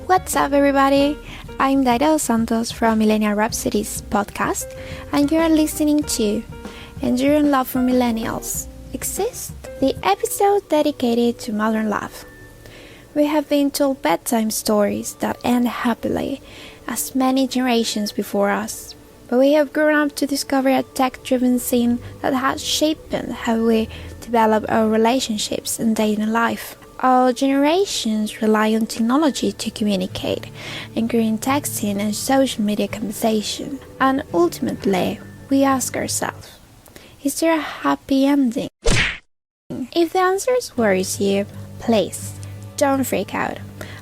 What's up, everybody? I'm Daira Santos from Millennial Rhapsodies podcast, and you are listening to Enduring Love for Millennials Exist, the episode dedicated to modern love. We have been told bedtime stories that end happily, as many generations before us, but we have grown up to discover a tech-driven scene that has shaped how we develop our relationships and dating life. All generations rely on technology to communicate, including texting and social media conversation. And ultimately, we ask ourselves, is there a happy ending? If the answer worries you, please, don't freak out.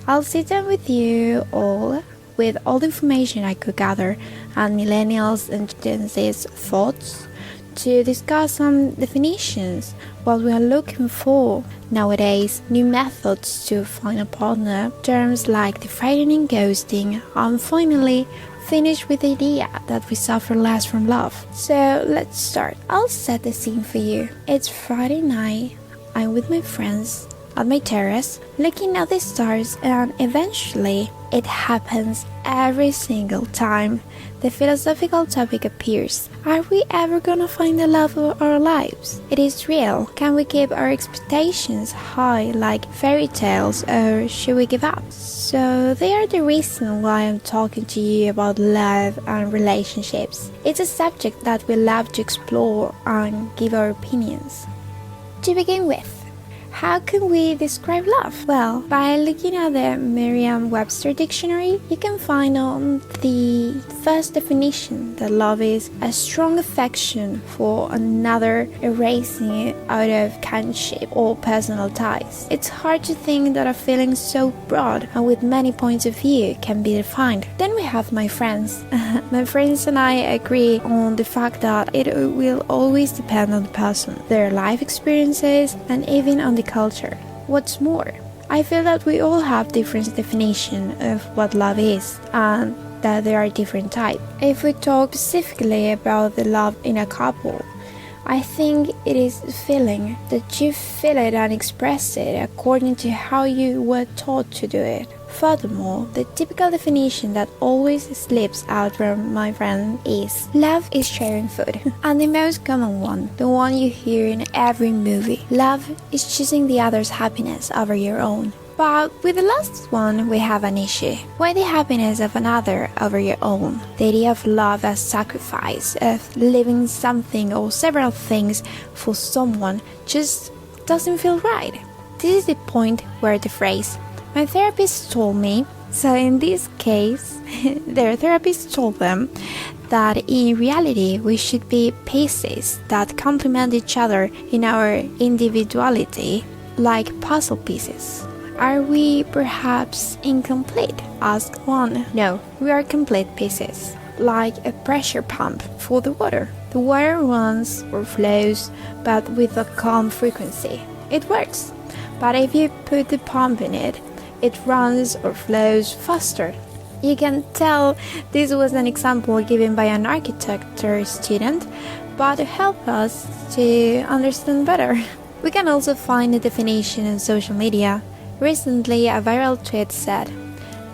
I'll sit down with you all with all the information I could gather on millennials and Gen Z's thoughts to discuss some definitions, what we are looking for nowadays, new methods to find a partner, terms like the frightening ghosting, and finally finish with the idea that we suffer less from love. So let's start. I'll set the scene for you. It's Friday night. I'm with my friends at my terrace, looking at the stars, and eventually it happens every single time. The philosophical topic appears. Are we ever gonna find the love of our lives? It is real. Can we keep our expectations high like fairy tales, or should we give up? So they are the reason why I'm talking to you about love and relationships. It's a subject that we love to explore and give our opinions. To begin with, how can we describe love? Well, by looking at the Merriam-Webster dictionary, you can find on the first definition that love is a strong affection for another arising out of kinship or personal ties. It's hard to think that a feeling so broad and with many points of view can be defined. Then we have my friends. My friends and I agree on the fact that it will always depend on the person, their life experiences, and even on the culture. What's more, I feel that we all have different definition of what love is, and that there are different types. If we talk specifically about the love in a couple, I think it is a feeling that you feel it and express it according to how you were taught to do it. Furthermore, the typical definition that always slips out from my friend is love is sharing food. And the most common one, the one you hear in every movie, love is choosing the other's happiness over your own. But with the last one, we have an issue. Why the happiness of another over your own? The idea of love as sacrifice, of leaving something or several things for someone just doesn't feel right. This is the point where the phrase, my therapist told me, so in this case, their therapist told them that in reality we should be pieces that complement each other in our individuality, like puzzle pieces. Are we perhaps incomplete? Asked one. No, we are complete pieces, like a pressure pump for the water. The water runs or flows, but with a calm frequency. It works, but if you put the pump in it, it runs or flows faster. You can tell this was an example given by an architecture student, but to help us to understand better. We can also find a definition in social media. Recently, a viral tweet said,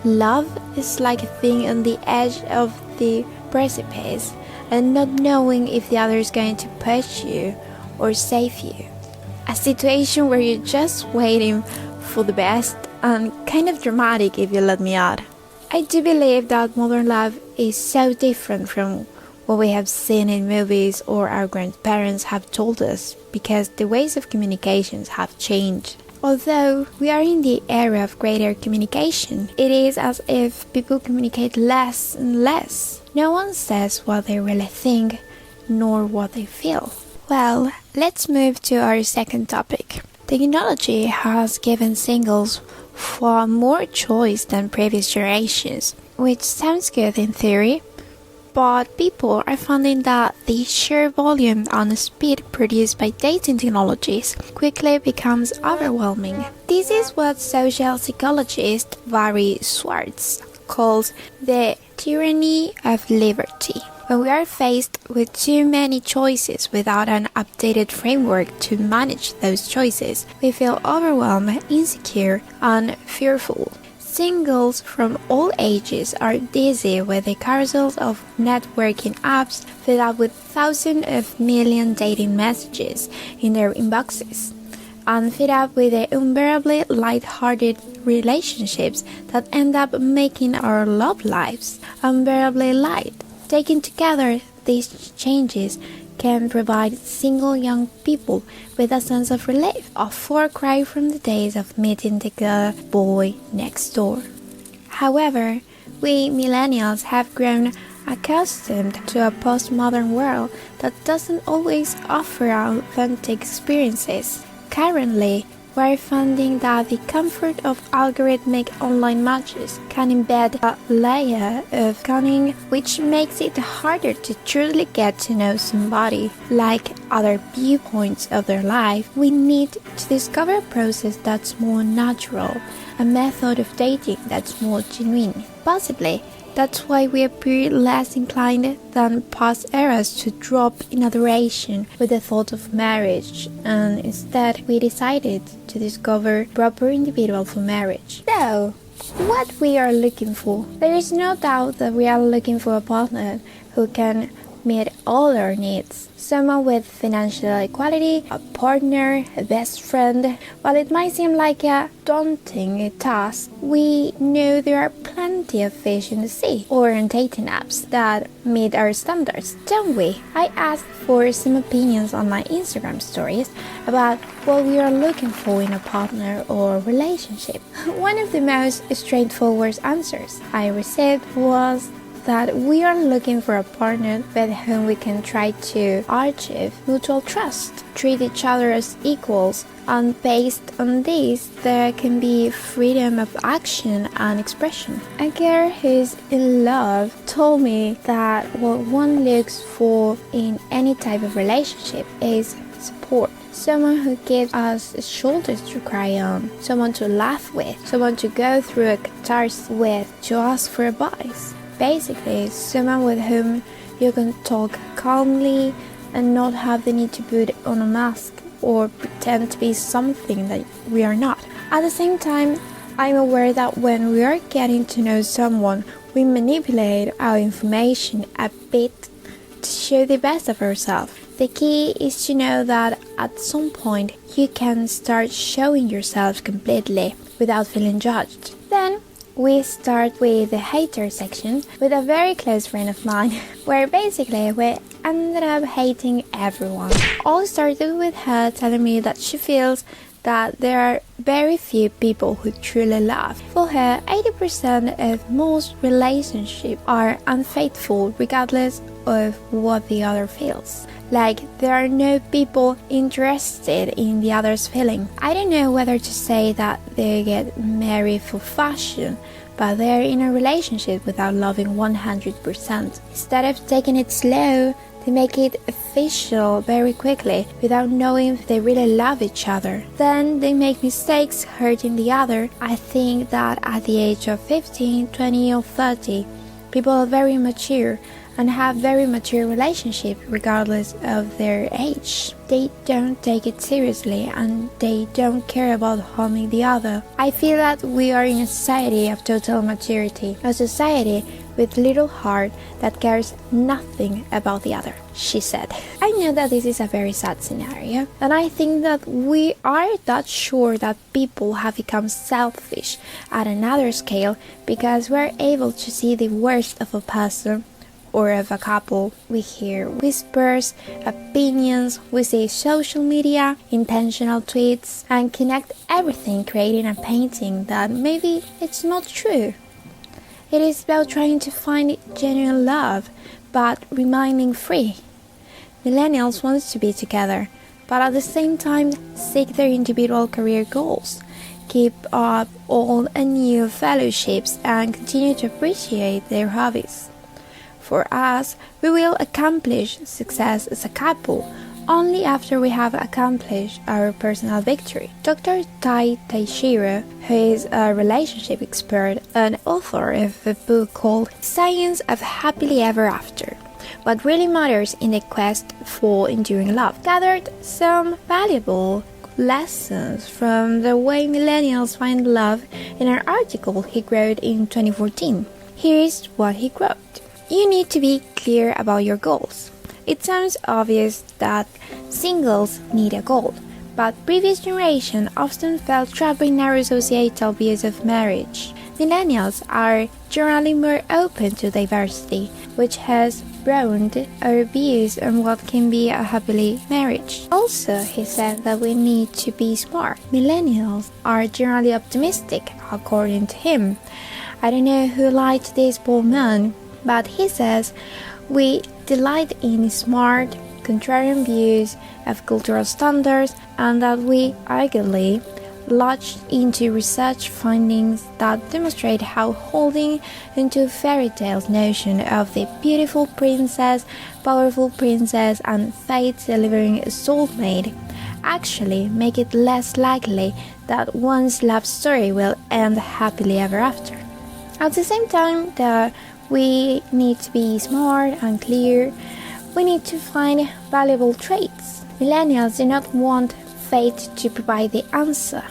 love is like a thing on the edge of the precipice and not knowing if the other is going to push you or save you. A situation where you're just waiting for the best, and kind of dramatic if you let me add. I do believe that modern love is so different from what we have seen in movies or our grandparents have told us, because the ways of communications have changed. Although we are in the era of greater communication, it is as if people communicate less and less. No one says what they really think, nor what they feel. Well, let's move to our second topic. Technology has given singles far more choice than previous generations, which sounds good in theory, but people are finding that the sheer volume and speed produced by dating technologies quickly becomes overwhelming. This is what social psychologist Barry Schwartz calls the Tyranny of Liberty. When we are faced with too many choices without an updated framework to manage those choices, we feel overwhelmed, insecure, and fearful. Singles from all ages are dizzy with the carousels of networking apps filled up with thousands of million dating messages in their inboxes, and fed up with the unbearably light-hearted relationships that end up making our love lives unbearably light. Taken together, these changes can provide single young people with a sense of relief, a far cry from the days of meeting the girl boy next door. However, we millennials have grown accustomed to a postmodern world that doesn't always offer authentic experiences. Currently, we're finding that the comfort of algorithmic online matches can embed a layer of cunning which makes it harder to truly get to know somebody. Like other viewpoints of their life, we need to discover a process that's more natural, a method of dating that's more genuine. Possibly, that's why we appear less inclined than past eras to drop in adoration with the thought of marriage, and instead we decided to discover proper individual for marriage. So, what we are looking for? There is no doubt that we are looking for a partner who can meet all our needs. Someone with financial equality, a partner, a best friend. While it might seem like a daunting task, we know there are plenty of fish in the sea or on dating apps that meet our standards, don't we? I asked for some opinions on my Instagram stories about what we are looking for in a partner or relationship. One of the most straightforward answers I received was that we are looking for a partner with whom we can try to achieve mutual trust, treat each other as equals, and based on this, there can be freedom of action and expression. A girl who's in love told me that what one looks for in any type of relationship is support. Someone who gives us shoulders to cry on, someone to laugh with, someone to go through a catharsis with, to ask for advice. Basically, someone with whom you can talk calmly and not have the need to put on a mask or pretend to be something that we are not. At the same time, I'm aware that when we are getting to know someone, we manipulate our information a bit to show the best of ourselves. The key is to know that at some point you can start showing yourself completely without feeling judged. Then we start with the hater section with a very close friend of mine, where basically we ended up hating everyone. All started with her telling me that she feels that there are very few people who truly love. For her, 80% of most relationships are unfaithful regardless of what the other feels. Like, there are no people interested in the other's feeling. I don't know whether to say that they get married for fashion, but they're in a relationship without loving 100%. Instead of taking it slow, they make it official very quickly without knowing if they really love each other. Then they make mistakes hurting the other. I think that at the age of 15, 20 or 30, people are very mature and have very mature relationships regardless of their age. They don't take it seriously and they don't care about harming the other. I feel that we are in a society of total maturity, a society with little heart that cares nothing about the other, she said. I know that this is a very sad scenario, and I think that we are that sure that people have become selfish at another scale because we're able to see the worst of a person or of a couple. We hear whispers, opinions, we see social media, intentional tweets, and connect everything, creating a painting that maybe it's not true. It is about trying to find genuine love, but remaining free. Millennials want to be together, but at the same time seek their individual career goals, keep up old and new fellowships, and continue to appreciate their hobbies. For us, we will accomplish success as a couple only after we have accomplished our personal victory. Dr. Daira, who is a relationship expert and author of a book called Science of Happily Ever After, What Really Matters in the Quest for Enduring Love, gathered some valuable lessons from the way millennials find love in an article he wrote in 2014. Here is what he wrote. You need to be clear about your goals. It sounds obvious that singles need a goal, but previous generations often felt trapped in narrow societal views of marriage. Millennials are generally more open to diversity, which has broadened our views on what can be a happy marriage. Also, he said that we need to be smart. Millennials are generally optimistic, according to him. I don't know who lied to this poor man, but he says we delight in smart, contrarian views of cultural standards, and that we arguably lodged into research findings that demonstrate how holding into fairy tales notion of the beautiful princess, powerful princess, and fate delivering a soulmate actually make it less likely that one's love story will end happily ever after. At the same time that we need to be smart and clear, we need to find valuable traits. Millennials do not want fate to provide the answer.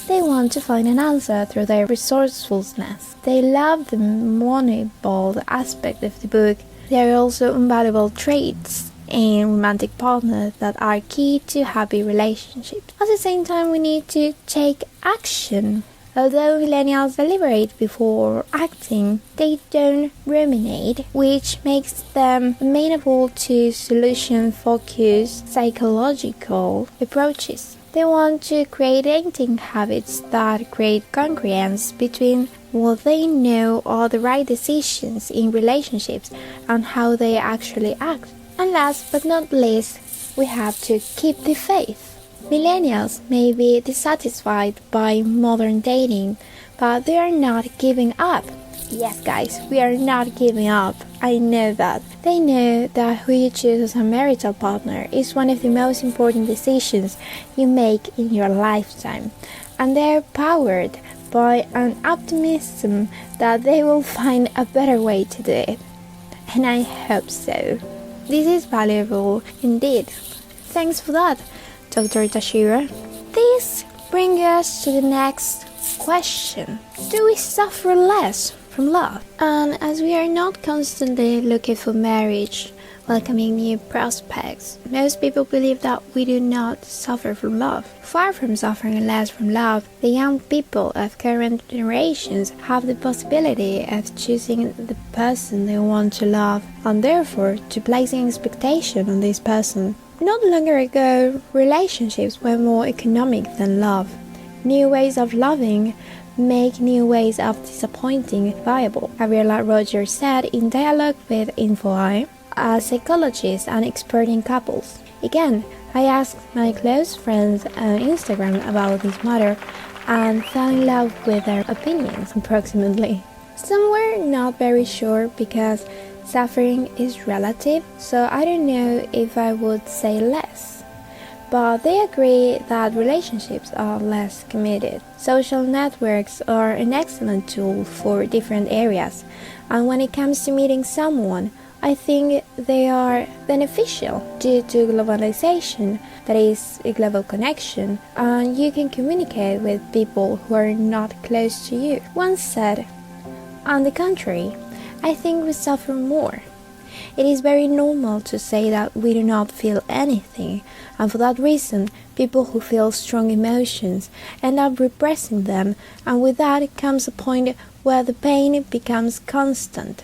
They want to find an answer through their resourcefulness. They love the moneyball aspect of the book. There are also invaluable traits in romantic partners that are key to happy relationships. At the same time, we need to take action. Although millennials deliberate before acting, they don't ruminate, which makes them amenable to solution-focused psychological approaches. They want to create dating habits that create congruence between what they know are the right decisions in relationships and how they actually act. And last but not least, we have to keep the faith. Millennials may be dissatisfied by modern dating, but they are not giving up. Yes, guys, we are not giving up. I know that. They know that who you choose as a marital partner is one of the most important decisions you make in your lifetime, and they are powered by an optimism that they will find a better way to do it. And I hope so. This is valuable indeed. Thanks for that, Dr. Daira. This brings us to the next question. Do we suffer less from love? And as we are not constantly looking for marriage, welcoming new prospects, most people believe that we do not suffer from love. Far from suffering less from love, the young people of current generations have the possibility of choosing the person they want to love, and therefore to placing expectation on this person. Not longer ago, relationships were more economic than love. New ways of loving make new ways of disappointing viable, Gabriela Rogers said in dialogue with InfoEye, a psychologist and expert in couples. Again, I asked my close friends on Instagram about this matter and fell in love with their opinions approximately. Some were not very sure because suffering is relative, so I don't know if I would say less. But they agree that relationships are less committed. Social networks are an excellent tool for different areas, and when it comes to meeting someone, I think they are beneficial due to globalization, that is, a global connection, and you can communicate with people who are not close to you. One said, on the contrary, I think we suffer more. It is very normal to say that we do not feel anything, and for that reason, people who feel strong emotions end up repressing them, and with that comes a point where the pain becomes constant.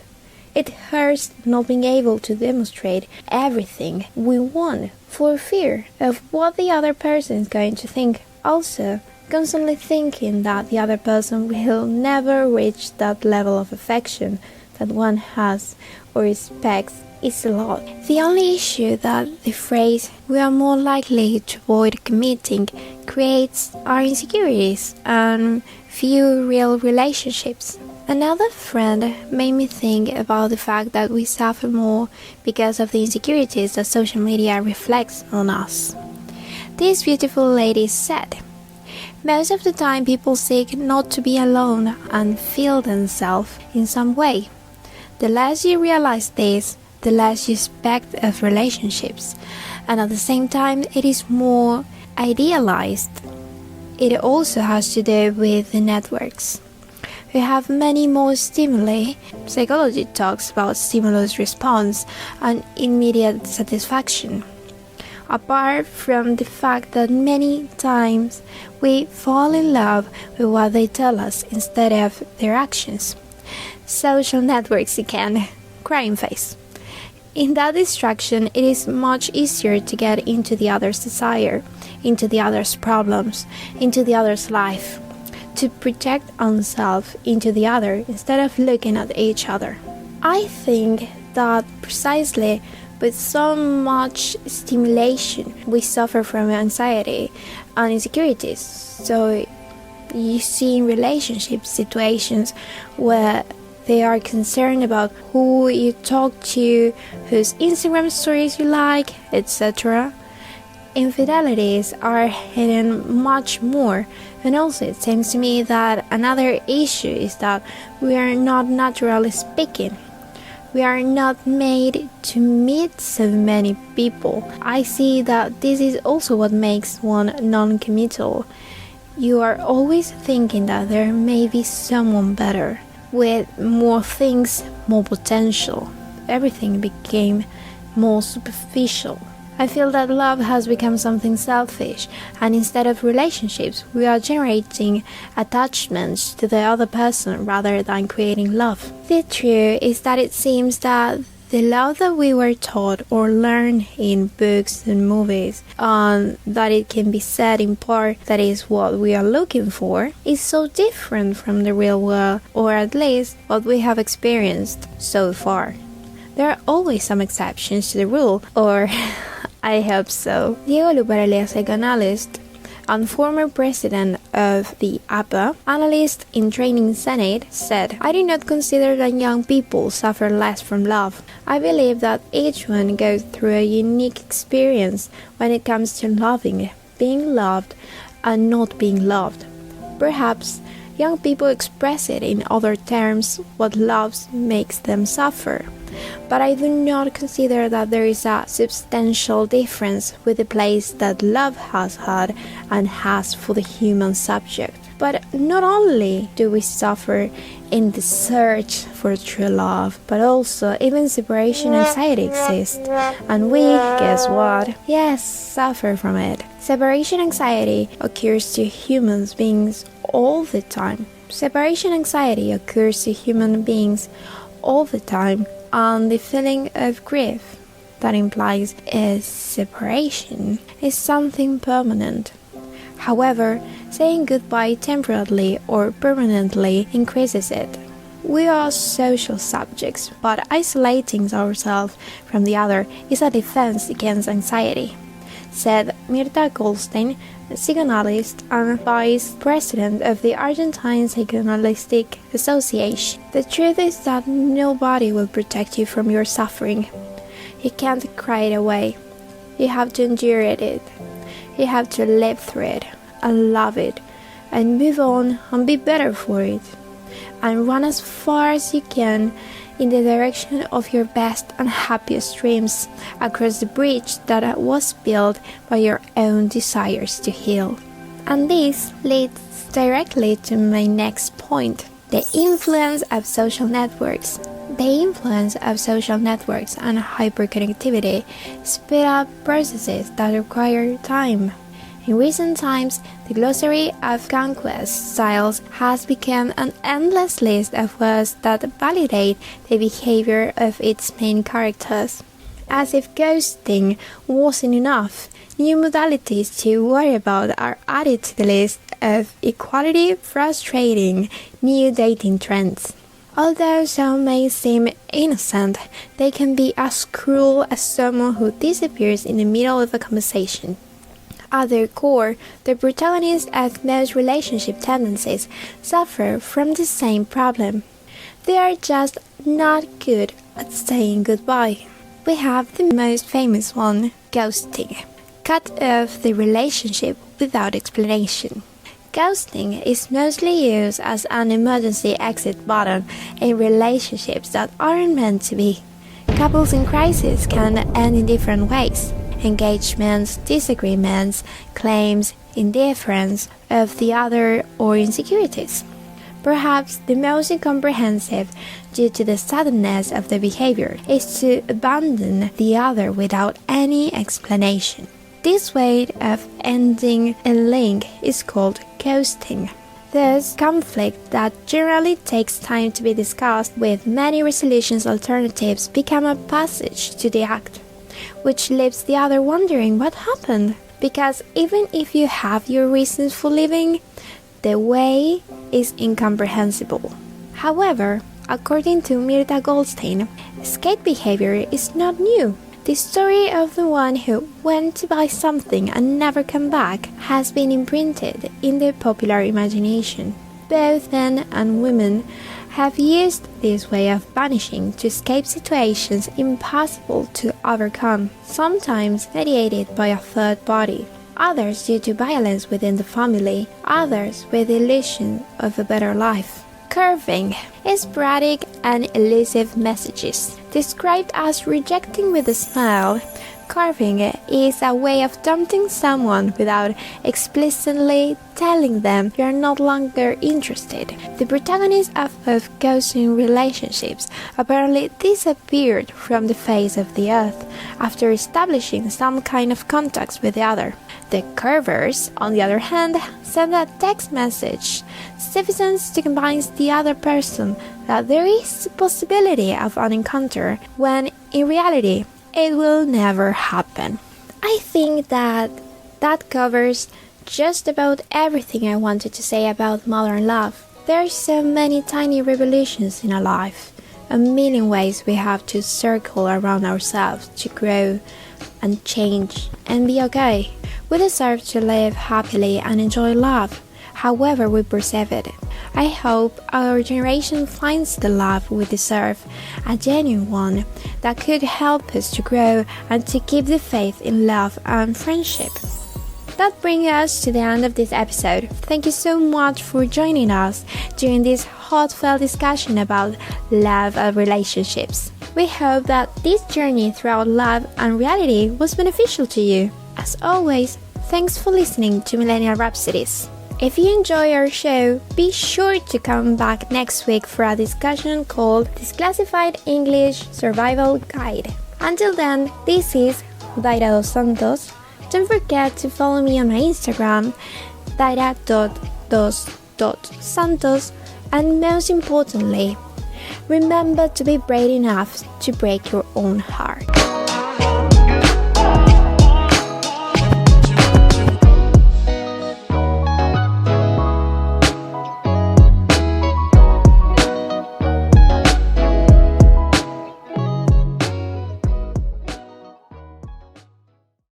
It hurts not being able to demonstrate everything we want for fear of what the other person is going to think. Also, constantly thinking that the other person will never reach that level of affection that one has or expects is a lot. The only issue that the phrase "we are more likely to avoid committing" creates are insecurities and few real relationships. Another friend made me think about the fact that we suffer more because of the insecurities that social media reflects on us. This beautiful lady said, most of the time people seek not to be alone and feel themselves in some way. The less you realize this, the less you expect of relationships, and at the same time it is more idealized. It also has to do with the networks. We have many more stimuli. Psychology talks about stimulus response and immediate satisfaction. Apart from the fact that many times we fall in love with what they tell us instead of their actions. Social networks again, crying face. In that distraction, it is much easier to get into the other's desire, into the other's problems, into the other's life, to project ourselves into the other instead of looking at each other. I think that precisely with so much stimulation, we suffer from anxiety and insecurities. So you see in relationship situations where they are concerned about who you talk to, whose Instagram stories you like, etc. Infidelities are hidden much more, and also it seems to me that another issue is that we are not, naturally speaking, we are not made to meet so many people. I see that this is also what makes one non-committal. You are always thinking that there may be someone better, with more things, more potential. Everything became more superficial. I feel that love has become something selfish, and instead of relationships, we are generating attachments to the other person rather than creating love. The truth is that it seems that the love that we were taught or learned in books and movies, and that it can be said in part that is what we are looking for, is so different from the real world, or at least what we have experienced so far. There are always some exceptions to the rule, or I hope so. Diego Luperale, psychoanalyst and former president of the APA, analyst in training Senate, said, "I do not consider that young people suffer less from love. I believe that each one goes through a unique experience when it comes to loving, being loved, and not being loved. Perhaps young people express it in other terms, what loves makes them suffer. But I do not consider that there is a substantial difference with the place that love has had and has for the human subject. But not only do we suffer in the search for true love, but also even separation anxiety exists. And we, guess what? Yes, suffer from it. Separation anxiety occurs to human beings all the time. Separation anxiety occurs to human beings all the time. And the feeling of grief that implies a separation is something permanent. However, saying goodbye temporarily or permanently increases it. We are social subjects, but isolating ourselves from the other is a defense against anxiety, said Mirta Goldstein, a psychoanalyst and vice president of the Argentine Psychoanalytic Association. The truth is that nobody will protect you from your suffering. You can't cry it away. You have to endure it. You have to live through it and love it and move on and be better for it. And run as far as you can in the direction of your best and happiest dreams across the bridge that was built by your own desires to heal. And this leads directly to my next point, the influence of social networks. The influence of social networks and hyperconnectivity speed up processes that require time. In recent times, the glossary of conquest styles has become an endless list of words that validate the behavior of its main characters. As if ghosting wasn't enough, new modalities to worry about are added to the list of equally frustrating new dating trends. Although some may seem innocent, they can be as cruel as someone who disappears in the middle of a conversation. At their core, the protagonists of most relationship tendencies suffer from the same problem. They are just not good at saying goodbye. We have the most famous one, ghosting. Cut off the relationship without explanation. Ghosting is mostly used as an emergency exit button in relationships that aren't meant to be. Couples in crisis can end in different ways. engagements, disagreements, claims, indifference of the other, or insecurities. Perhaps the most incomprehensive, due to the suddenness of the behavior, is to abandon the other without any explanation. This way of ending a link is called ghosting. This conflict that generally takes time to be discussed with many resolutions alternatives become a passage to the act, which leaves the other wondering what happened. Because even if you have your reasons for leaving, the way is incomprehensible. However, according to Mirta Goldstein, escape behavior is not new. The story of the one who went to buy something and never came back has been imprinted in the popular imagination. Both men and women have used this way of vanishing to escape situations impossible to overcome, sometimes mediated by a third party, others due to violence within the family, others with the illusion of a better life. Curving is sporadic and elusive messages. Described as rejecting with a smile, curving is a way of dumping someone without explicitly telling them you are no longer interested. The protagonist of ghosting relationships apparently disappeared from the face of the earth after establishing some kind of contact with the other. The curvers, on the other hand, send a text message sufficient to convince the other person that there is a possibility of an encounter, when in reality it will never happen. I think that covers just about everything I wanted to say about modern love. There are so many tiny revolutions in our life, a million ways we have to circle around ourselves to grow and change and be okay. We deserve to live happily and enjoy love, however we perceive it. I hope our generation finds the love we deserve, a genuine one that could help us to grow and to keep the faith in love and friendship. That brings us to the end of this episode. Thank you so much for joining us during this heartfelt discussion about love and relationships. We hope that this journey throughout love and reality was beneficial to you. As always, thanks for listening to Millennial Rhapsodies. If you enjoy our show, be sure to come back next week for a discussion called Disclassified English Survival Guide. Until then, this is Daira Santos. Don't forget to follow me on my Instagram, daira.dos.santos, and most importantly, remember to be brave enough to break your own heart.